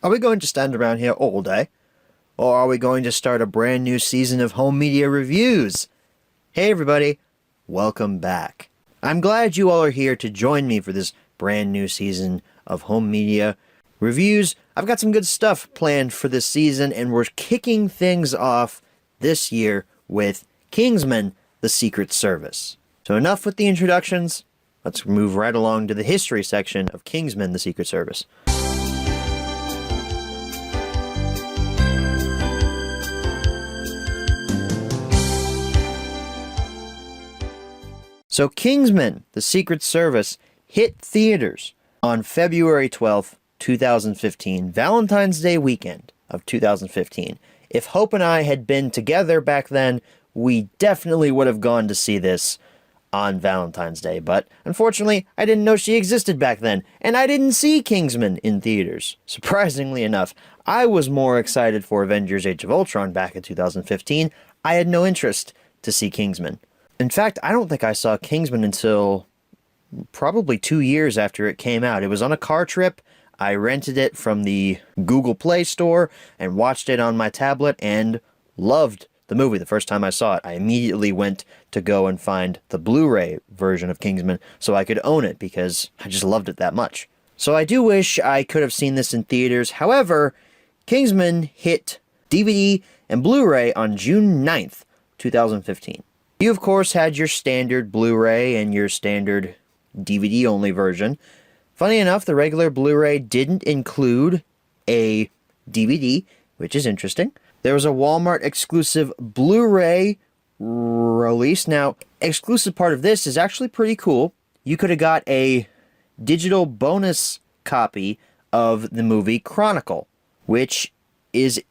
Are we going to stand around here all day? Or are we going to start a brand new season of home media reviews? Hey everybody, welcome back. I'm glad you all are here to join me for this brand new season of home media reviews. I've got some good stuff planned for this season, and we're kicking things off this year with Kingsman, the Secret Service. So enough with the introductions. Let's move right along to the history section of Kingsman, the Secret Service. So Kingsman, the Secret Service, hit theaters on February 12th, 2015, Valentine's Day weekend of 2015. If Hope and I had been together back then, we definitely would have gone to see this on Valentine's Day, but unfortunately, I didn't know she existed back then, and I didn't see Kingsman in theaters. Surprisingly enough, I was more excited for Avengers Age of Ultron back in 2015. I had no interest to see Kingsman. In fact, I don't think I saw Kingsman until probably 2 years after it came out. It was on a car trip. I rented it from the Google Play Store and watched it on my tablet and loved the movie the first time I saw it. I immediately went to go and find the Blu-ray version of Kingsman so I could own it because I just loved it that much. So I do wish I could have seen this in theaters. However, Kingsman hit DVD and Blu-ray on June 9th, 2015. You, of course, had your standard Blu-ray and your standard DVD-only version. Funny enough, the regular Blu-ray didn't include a DVD, which is interesting. There was a Walmart exclusive Blu-ray release. Now, exclusive part of this is actually pretty cool. You could have got a digital bonus copy of the movie Chronicle, which is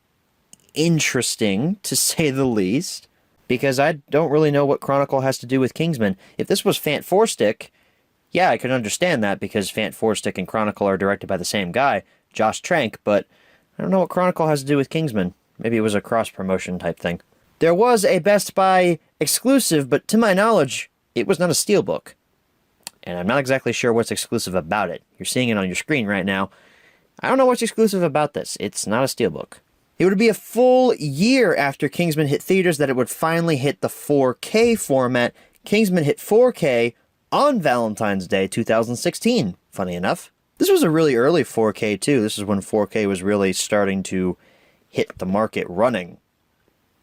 interesting, to say the least, because I don't really know what Chronicle has to do with Kingsman. If this was Fant 4-Stick, yeah, I could understand that, because Fant 4-Stick and Chronicle are directed by the same guy, Josh Trank, but I don't know what Chronicle has to do with Kingsman. Maybe it was a cross-promotion type thing. There was a Best Buy exclusive, but to my knowledge, it was not a steelbook. And I'm not exactly sure what's exclusive about it. You're seeing it on your screen right now. I don't know what's exclusive about this. It's not a steelbook. It would be a full year after Kingsman hit theaters that it would finally hit the 4K format. Kingsman hit 4K on Valentine's Day 2016, funny enough. This was a really early 4K too. This is when 4K was really starting to hit the market running.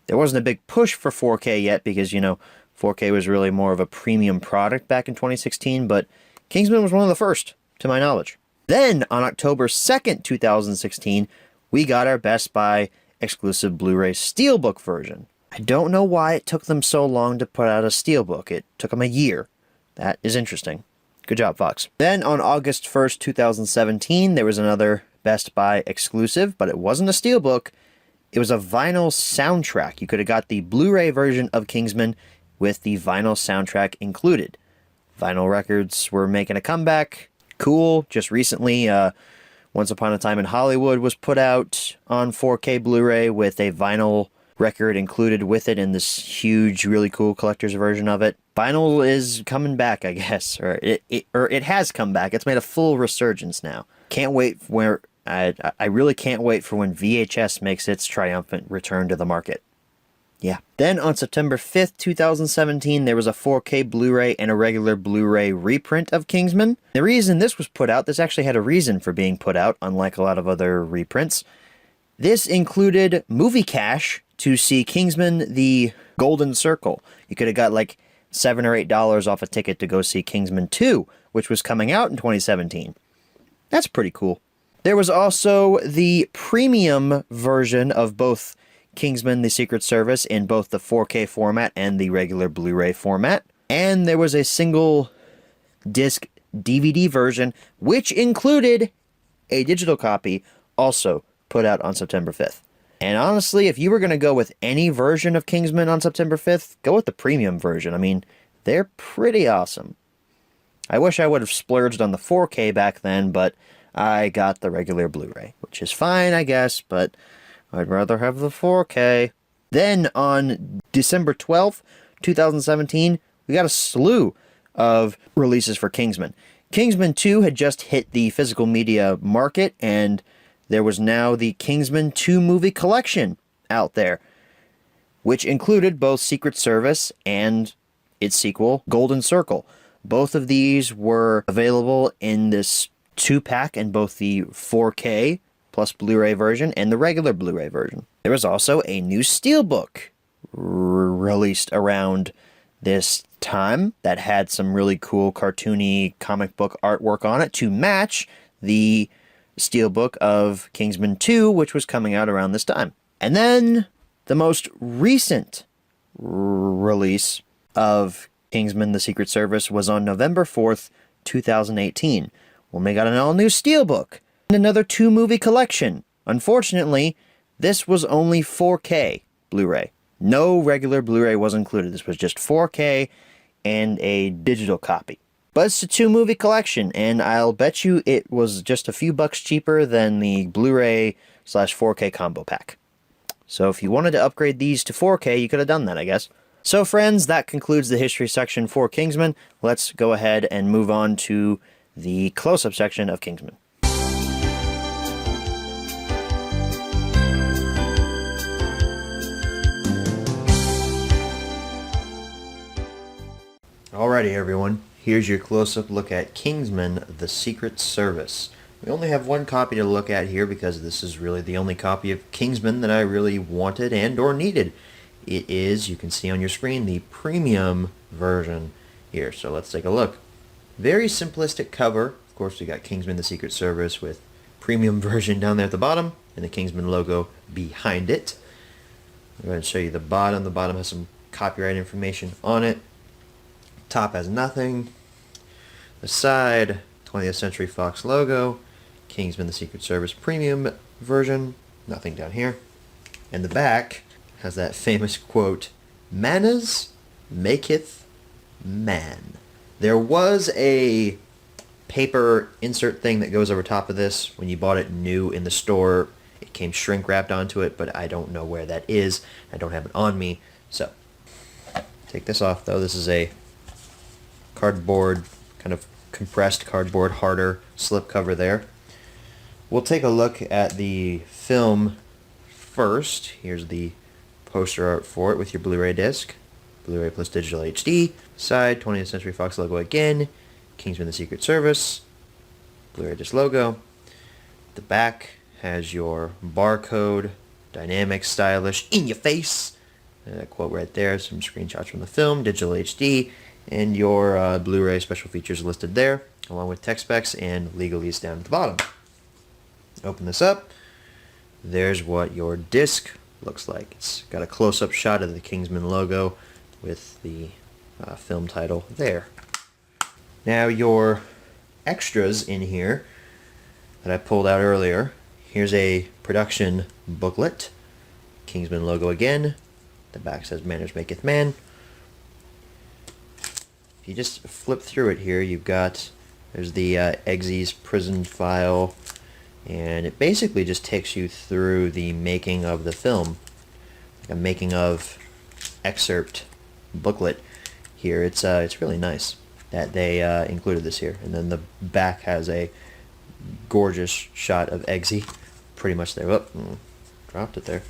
There wasn't a big push for 4K yet because, 4K was really more of a premium product back in 2016, but Kingsman was one of the first, to my knowledge. Then, on October 2nd, 2016, we got our Best Buy exclusive Blu-ray Steelbook version. I don't know why it took them so long to put out a Steelbook. It took them a year. That is interesting. Good job, Fox. Then, on August 1st, 2017, there was another Best Buy exclusive, but it wasn't a Steelbook. It was a vinyl soundtrack. You could have got the Blu-ray version of Kingsman with the vinyl soundtrack included. Vinyl records were making a comeback. Cool. Just recently, Once Upon a Time in Hollywood was put out on 4K Blu-ray with a vinyl record included with it in this huge, really cool collector's version of it. Vinyl is coming back, I guess, or it has come back. It's made a full resurgence now. Can't wait I really can't wait for when VHS makes its triumphant return to the market. Yeah. Then on September 5th, 2017, there was a 4K Blu-ray and a regular Blu-ray reprint of Kingsman. The reason this was put out, this actually had a reason for being put out, unlike a lot of other reprints. This included movie cash to see Kingsman the Golden Circle. You could have got like $7 or $8 off a ticket to go see Kingsman 2, which was coming out in 2017. That's pretty cool. There was also the premium version of both Kingsman, the Secret Service, in both the 4K format and the regular Blu-ray format. And there was a single disc DVD version, which included a digital copy, also put out on September 5th. And honestly, if you were going to go with any version of Kingsman on September 5th, go with the premium version. I mean, they're pretty awesome. I wish I would have splurged on the 4K back then, but I got the regular Blu-ray, which is fine, I guess, but I'd rather have the 4K. Then on December 12th, 2017, we got a slew of releases for Kingsman. Kingsman 2 had just hit the physical media market, and there was now the Kingsman 2 movie collection out there, which included both Secret Service and its sequel, Golden Circle. Both of these were available in this 2-pack in both the 4K plus Blu-ray version and the regular Blu-ray version. There was also a new steelbook released around this time that had some really cool cartoony comic book artwork on it to match the steelbook of Kingsman 2, which was coming out around this time. And then the most recent release of Kingsman: The Secret Service was on November 4th, 2018, when we got an all-new steelbook and another 2-movie collection. Unfortunately, this was only 4K Blu-ray. No regular Blu-ray was included. This was just 4K and a digital copy. But it's a 2-movie collection, and I'll bet you it was just a few bucks cheaper than the Blu-ray/4K combo pack. So if you wanted to upgrade these to 4K, you could have done that, I guess. So friends, that concludes the history section for Kingsman. Let's go ahead and move on to the close-up section of Kingsman. Alrighty everyone, here's your close-up look at Kingsman: The Secret Service. We only have one copy to look at here because this is really the only copy of Kingsman that I really wanted and or needed. It is, you can see on your screen, the premium version here. So let's take a look. Very simplistic cover. Of course, we got Kingsman: The Secret Service with premium version down there at the bottom and the Kingsman logo behind it. I'm going to show you the bottom. The bottom has some copyright information on it. Top has nothing. The side, 20th Century Fox logo. Kingsman: The Secret Service premium version. Nothing down here. And the back has that famous quote, "Manners maketh man." There was a paper insert thing that goes over top of this. When you bought it new in the store, it came shrink wrapped onto it, but I don't know where that is. I don't have it on me. So, take this off though. This is a cardboard, kind of compressed cardboard, harder slip cover there. We'll take a look at the film first. Here's the poster art for it with your Blu-ray disc. Blu-ray plus digital HD. Side, 20th Century Fox logo again. Kingsman: The Secret Service. Blu-ray disc logo. The back has your barcode. Dynamic, stylish, in your face. That quote right there. Some screenshots from the film. Digital HD. And your Blu-ray special features listed there, along with tech specs and legalese down at the bottom. Open this up. There's what your disc looks like. It's got a close-up shot of the Kingsman logo with the film title there. Now your extras in here that I pulled out earlier. Here's a production booklet. Kingsman logo again. The back says "Manners maketh man." If you just flip through it here, you've got, there's the Eggsy's prison file, and it basically just takes you through the making of the film. Like a making of excerpt booklet here. It's really nice that they included this here. And then the back has a gorgeous shot of Eggsy, pretty much there. Oh, dropped it there.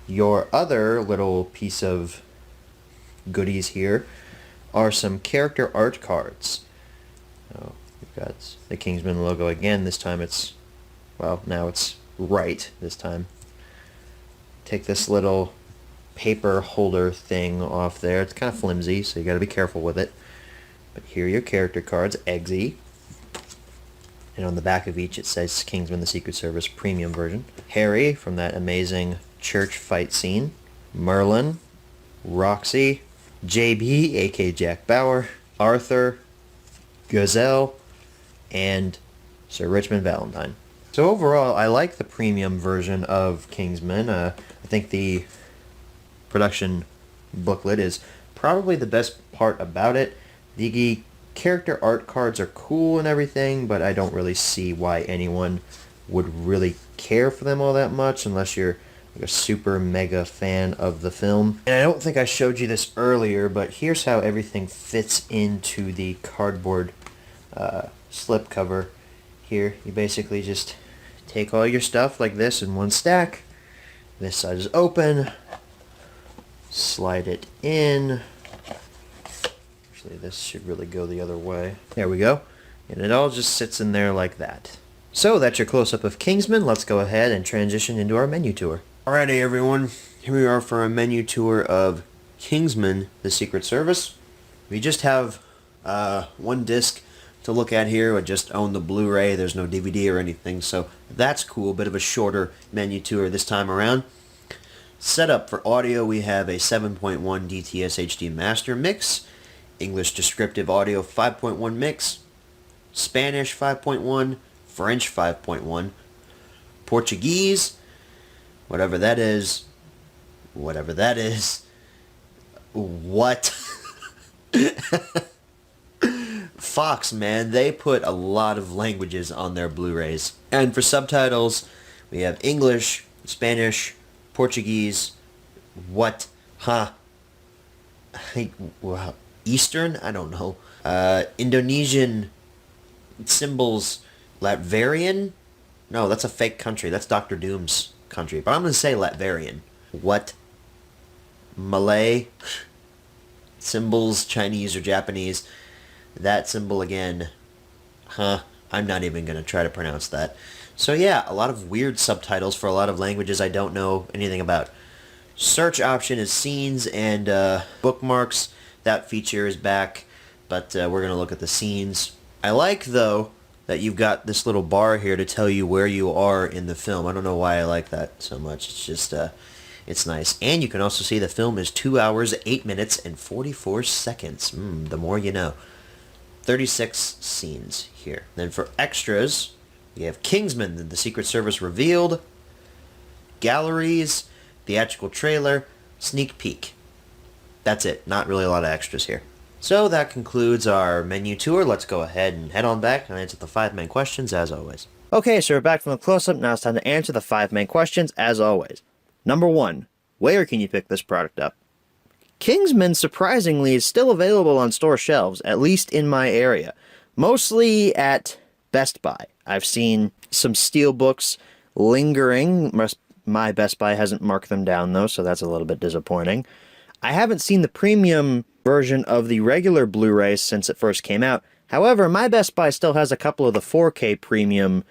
Your other little piece of goodies here are some character art cards. Oh, we've got the Kingsman logo again. This time it's, well, now it's right this time. Take this little paper holder thing off there. It's kind of flimsy, so you got to be careful with it. But here are your character cards, Eggsy. And on the back of each it says Kingsman: The Secret Service premium version. Harry from that amazing church fight scene. Merlin. Roxy. JB, aka Jack Bauer, Arthur, Gazelle, and Sir Richmond Valentine. So overall, I like the premium version of Kingsman. I think the production booklet is probably the best part about it. The character art cards are cool and everything, but I don't really see why anyone would really care for them all that much unless you're a super mega fan of the film. And I don't think I showed you this earlier, but here's how everything fits into the cardboard slip cover here. You basically just take all your stuff like this in one stack. This side is open. Slide it in. Actually, this should really go the other way. There we go. And it all just sits in there like that. So that's your close-up of Kingsman. Let's go ahead and transition into our menu tour. Alrighty, everyone. Here we are for our menu tour of Kingsman, The Secret Service. We just have one disc to look at here. I just own the Blu-ray. There's no DVD or anything, so that's cool. A bit of a shorter menu tour this time around. Setup for audio, we have a 7.1 DTS HD Master Mix, English Descriptive Audio 5.1 Mix, Spanish 5.1, French 5.1, Portuguese, whatever that is, what? Fox, man, they put a lot of languages on their Blu-rays. And for subtitles, we have English, Spanish, Portuguese, what? Huh? Wow. Eastern? I don't know. Indonesian symbols, Latverian? No, that's a fake country. That's Dr. Doom's country. But I'm going to say Latverian. What? Malay? Symbols, Chinese or Japanese. That symbol again. Huh? I'm not even going to try to pronounce that. So yeah, a lot of weird subtitles for a lot of languages I don't know anything about. Search option is scenes and bookmarks. That feature is back, but we're going to look at the scenes. I like, though, that you've got this little bar here to tell you where you are in the film. I don't know why I like that so much. It's just, it's nice. And you can also see the film is 2 hours, 8 minutes, and 44 seconds. The more you know. 36 scenes here. Then for extras, we have Kingsman, The Secret Service Revealed, Galleries, Theatrical Trailer, Sneak Peek. That's it. Not really a lot of extras here. So that concludes our menu tour. Let's go ahead and head on back and answer the 5 main questions as always. Okay, so we're back from the close-up. Now it's time to answer the 5 main questions as always. Number 1, where can you pick this product up? Kingsman, surprisingly, is still available on store shelves, at least in my area. Mostly at Best Buy. I've seen some steelbooks lingering. My Best Buy hasn't marked them down, though, so that's a little bit disappointing. I haven't seen the premium version of the regular Blu-ray since it first came out. However, my Best Buy still has a couple of the 4K premium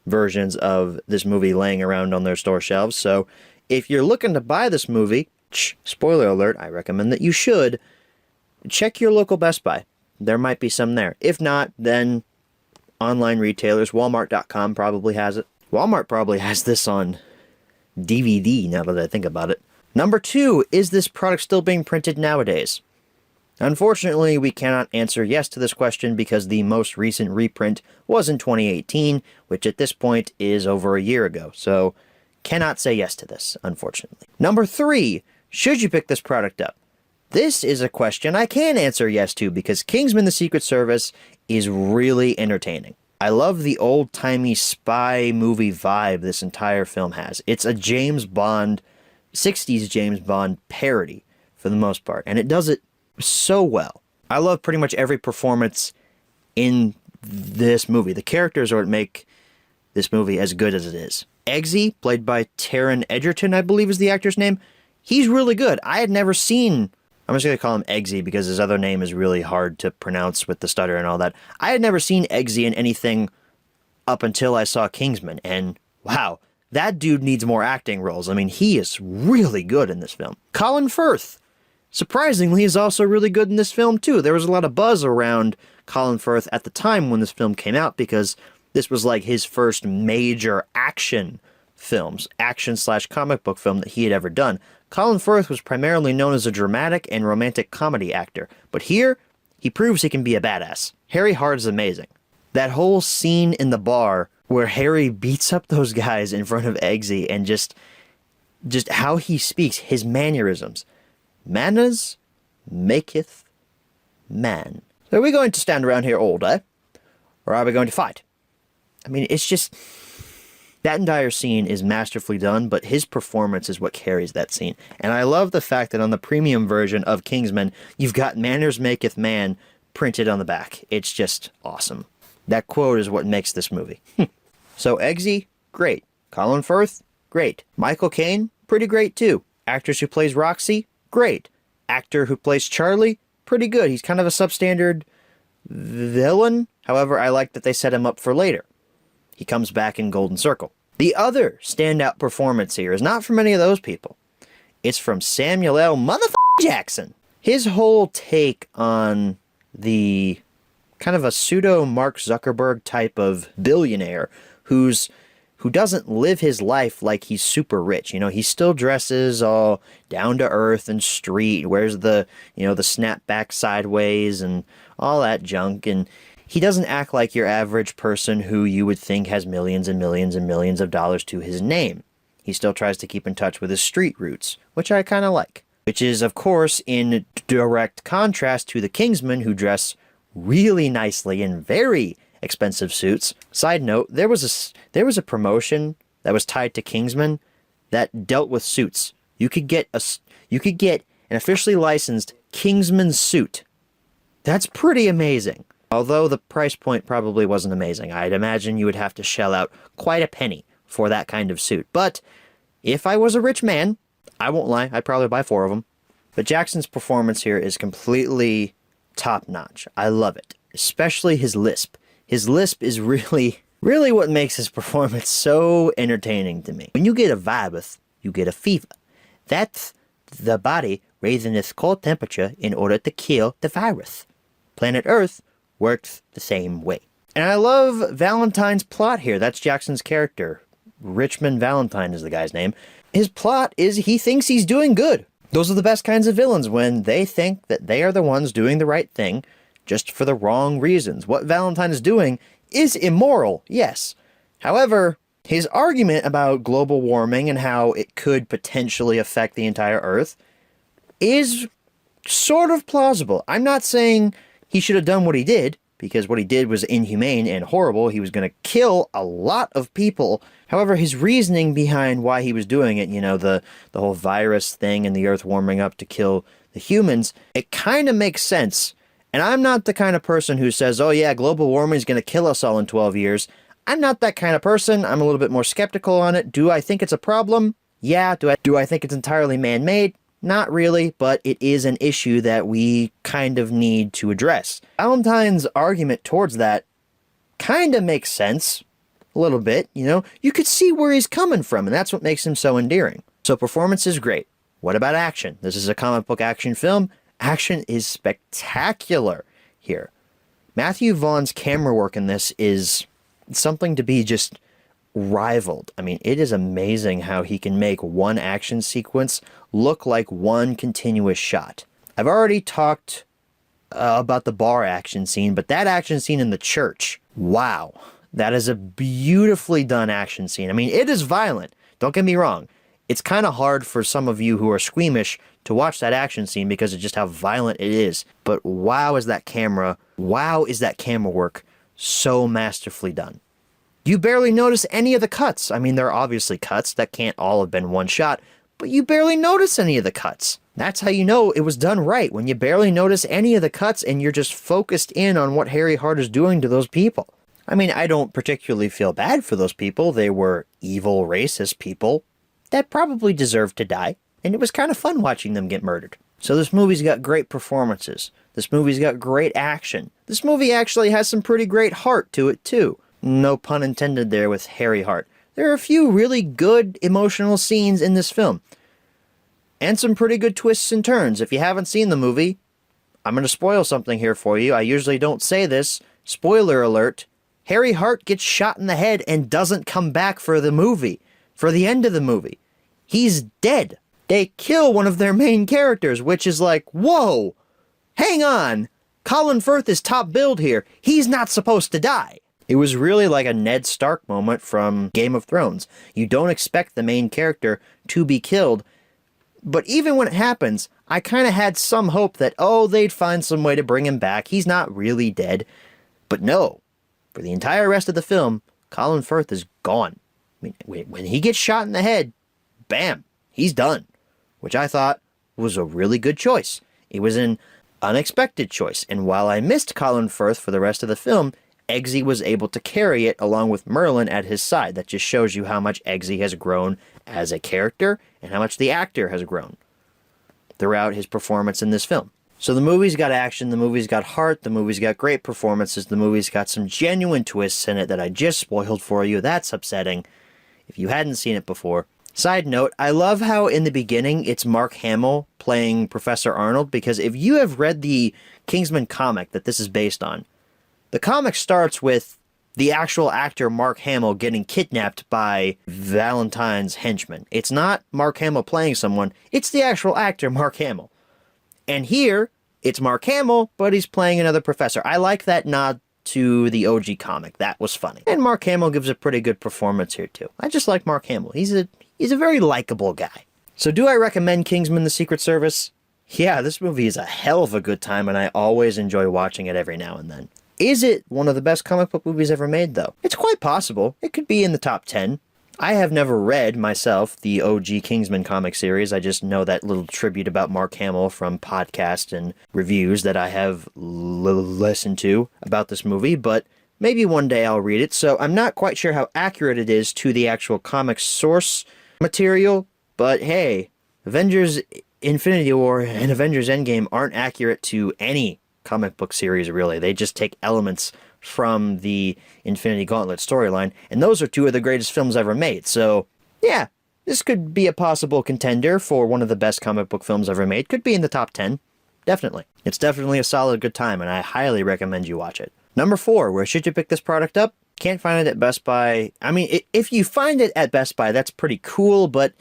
versions of this movie laying around on their store shelves, so if you're looking to buy this movie, spoiler alert, I recommend that you should, check your local Best Buy. There might be some there. If not, then online retailers, Walmart.com probably has it. Walmart probably has this on DVD, now that I think about it. Number 2, is this product still being printed nowadays? Unfortunately, we cannot answer yes to this question because the most recent reprint was in 2018, which at this point is over a year ago, so cannot say yes to this, unfortunately. Number 3, should you pick this product up? This is a question I can answer yes to because Kingsman: The Secret Service is really entertaining. I love the old-timey spy movie vibe this entire film has. It's a James Bond, 60s James Bond parody for the most part, and it does it so well. I love pretty much every performance in this movie. The characters are what make this movie as good as it is. Eggsy, played by Taron Egerton, I believe is the actor's name, he's really good. I had never seen... I'm just going to call him Eggsy because his other name is really hard to pronounce with the stutter and all that. I had never seen Eggsy in anything up until I saw Kingsman, and wow, that dude needs more acting roles. I mean, he is really good in this film. Colin Firth, surprisingly, is also really good in this film, too. There was a lot of buzz around Colin Firth at the time when this film came out because this was like his first major action films, action/comic book film that he had ever done. Colin Firth was primarily known as a dramatic and romantic comedy actor, but here, he proves he can be a badass. Harry Hart is amazing. That whole scene in the bar where Harry beats up those guys in front of Eggsy and just how he speaks, his mannerisms. Manners maketh man. So are we going to stand around here all day? Or are we going to fight? I mean, it's just... that entire scene is masterfully done, but his performance is what carries that scene. And I love the fact that on the premium version of Kingsman, you've got Manners maketh man printed on the back. It's just awesome. That quote is what makes this movie. So Eggsy, great. Colin Firth, great. Michael Caine, pretty great too. Actress who plays Roxy, great. Actor who plays Charlie, pretty good. He's kind of a substandard villain. However, I like that they set him up for later. He comes back in Golden Circle. The other standout performance here is not from any of those people. It's from Samuel L. Jackson. His whole take on the kind of a pseudo Mark Zuckerberg type of billionaire who doesn't live his life like he's super rich. You know, he still dresses all down to earth and street, wears the snapback sideways and all that junk, and he doesn't act like your average person who you would think has millions and millions and millions of dollars to his name. He still tries to keep in touch with his street roots, which I kind of like. Which is, of course, in direct contrast to the Kingsmen, who dress really nicely in very expensive suits. Side note, there was a promotion that was tied to Kingsman that dealt with suits. You could get an officially licensed Kingsman suit. That's pretty amazing. Although the price point probably wasn't amazing. I'd imagine you would have to shell out quite a penny for that kind of suit. But if I was a rich man, I won't lie, I'd probably buy 4 of them. But Jackson's performance here is completely top-notch. I love it. Especially his lisp. His lisp is really what makes his performance so entertaining to me. When you get a virus, you get a fever. That's the body raising its core temperature in order to kill the virus. Planet Earth works the same way. And I love Valentine's plot here. That's Jackson's character. Richmond Valentine is the guy's name. His plot is he thinks he's doing good. Those are the best kinds of villains, when they think that they are the ones doing the right thing just for the wrong reasons. What Valentine is doing is immoral, yes. However, his argument about global warming and how it could potentially affect the entire Earth is sort of plausible. I'm not saying he should have done what he did, because what he did was inhumane and horrible. He was going to kill a lot of people. However, his reasoning behind why he was doing it, the whole virus thing and the Earth warming up to kill the humans, it kind of makes sense. And I'm not the kind of person who says, oh yeah, global warming is going to kill us all in 12 years. I'm not that kind of person. I'm a little bit more skeptical on it. Do I think it's a problem? Yeah. Do I think it's entirely man-made? Not really, but it is an issue that we kind of need to address. Valentine's argument towards that kind of makes sense. A little bit, You could see where he's coming from, and that's what makes him so endearing. So performance is great. What about action? This is a comic book action film. Action is spectacular here. Matthew Vaughn's camera work in this is something to be just rivaled. I mean, it is amazing how he can make one action sequence look like one continuous shot. I've already talked about the bar action scene, but that action scene in the church, wow. That is a beautifully done action scene. I mean, it is violent. Don't get me wrong. It's kind of hard for some of you who are squeamish to watch that action scene because of just how violent it is. But wow is that camera work so masterfully done. You barely notice any of the cuts. I mean, there are obviously cuts that can't all have been one shot, but you barely notice any of the cuts. That's how you know it was done right, when you barely notice any of the cuts and you're just focused in on what Harry Hart is doing to those people. I mean, I don't particularly feel bad for those people. They were evil, racist people that probably deserved to die, and it was kind of fun watching them get murdered. So this movie's got great performances. This movie's got great action. This movie actually has some pretty great heart to it, too. No pun intended there with Harry Hart. There are a few really good emotional scenes in this film. And some pretty good twists and turns. If you haven't seen the movie, I'm going to spoil something here for you. I usually don't say this. Spoiler alert. Harry Hart gets shot in the head and doesn't come back for the movie. For the end of the movie. He's dead. They kill one of their main characters, which is like, whoa! Hang on! Colin Firth is top billed here. He's not supposed to die. It was really like a Ned Stark moment from Game of Thrones. You don't expect the main character to be killed, but even when it happens, I kind of had some hope that, they'd find some way to bring him back. He's not really dead. But no. For the entire rest of the film, Colin Firth is gone. I mean, when he gets shot in the head, bam, he's done. Which I thought was a really good choice. It was an unexpected choice, and while I missed Colin Firth for the rest of the film, Eggsy was able to carry it along with Merlin at his side. That just shows you how much Eggsy has grown as a character and how much the actor has grown throughout his performance in this film. So the movie's got action, the movie's got heart, the movie's got great performances, the movie's got some genuine twists in it that I just spoiled for you. That's upsetting if you hadn't seen it before. Side note, I love how in the beginning it's Mark Hamill playing Professor Arnold, because if you have read the Kingsman comic that this is based on, the comic starts with the actual actor Mark Hamill getting kidnapped by Valentine's henchmen. It's not Mark Hamill playing someone, it's the actual actor Mark Hamill. And here, it's Mark Hamill, but he's playing another professor. I like that nod to the OG comic. That was funny. And Mark Hamill gives a pretty good performance here, too. I just like Mark Hamill. He's a very likable guy. So do I recommend Kingsman: The Secret Service? Yeah, this movie is a hell of a good time, and I always enjoy watching it every now and then. Is it one of the best comic book movies ever made, though? It's quite possible. It could be in the top 10. I have never read, myself, the OG Kingsman comic series. I just know that little tribute about Mark Hamill from podcasts and reviews that I have listened to about this movie, but maybe one day I'll read it, so I'm not quite sure how accurate it is to the actual comic source material, but hey, Avengers Infinity War and Avengers Endgame aren't accurate to any comic book series, really. They just take elements from the Infinity Gauntlet storyline, and those are two of the greatest films ever made. So, yeah, this could be a possible contender for one of the best comic book films ever made. Could be in the top 10. Definitely. It's definitely a solid good time, and I highly recommend you watch it. Number 4, where should you pick this product up? Can't find it at Best Buy. I mean, if you find it at Best Buy, that's pretty cool, but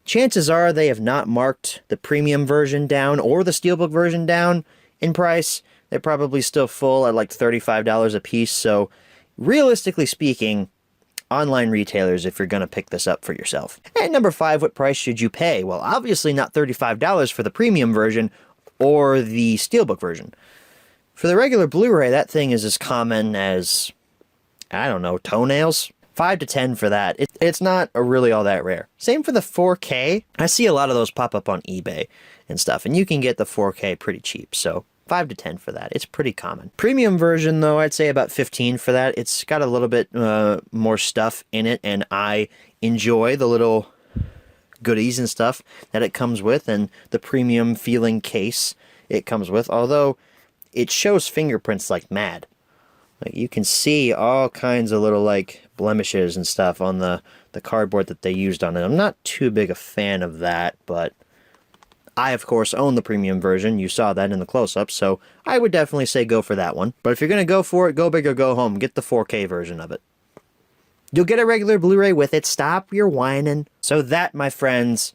chances are they have not marked the premium version down or the Steelbook version down in price. They're probably still full at like $35 a piece, so realistically speaking, online retailers if you're going to pick this up for yourself. And number 5, what price should you pay? Well, obviously not $35 for the premium version or the Steelbook version. For the regular Blu-ray, that thing is as common as, I don't know, toenails? 5 to 10 for that. It's not really all that rare. Same for the 4K. I see a lot of those pop up on eBay and stuff, and you can get the 4K pretty cheap, so 5 to 10 for that. It's pretty common. Premium version, though, I'd say about 15 for that. It's got a little bit more stuff in it, and I enjoy the little goodies and stuff that it comes with, and the premium feeling case it comes with, although it shows fingerprints like mad. Like, you can see all kinds of little, like, blemishes and stuff on the cardboard that they used on it. I'm not too big a fan of that, but I, of course, own the premium version. You saw that in the close-up, so I would definitely say go for that one. But if you're going to go for it, go big or go home. Get the 4K version of it. You'll get a regular Blu-ray with it. Stop your whining. So that, my friends,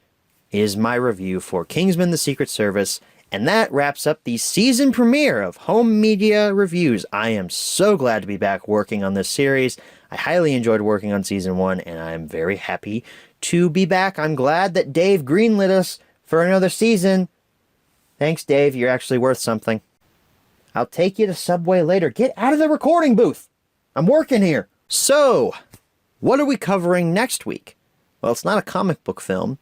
is my review for Kingsman: The Secret Service. And that wraps up the season premiere of Home Media Reviews. I am so glad to be back working on this series. I highly enjoyed working on Season 1, and I'm very happy to be back. I'm glad that Dave greenlit us for another season. Thanks, Dave. You're actually worth something. I'll take you to Subway later. Get out of the recording booth. I'm working here. So, what are we covering next week? Well, it's not a comic book film.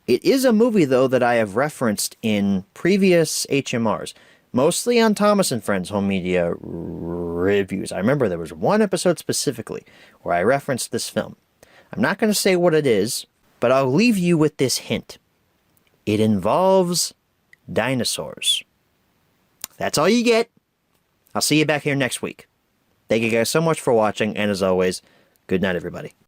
It is a movie, though, that I have referenced in previous HMRs, mostly on Thomas and Friends Home Media Reviews. I remember there was one episode specifically where I referenced this film. I'm not going to say what it is, but I'll leave you with this hint. It involves dinosaurs. That's all you get. I'll see you back here next week. Thank you guys so much for watching, and as always, good night, everybody.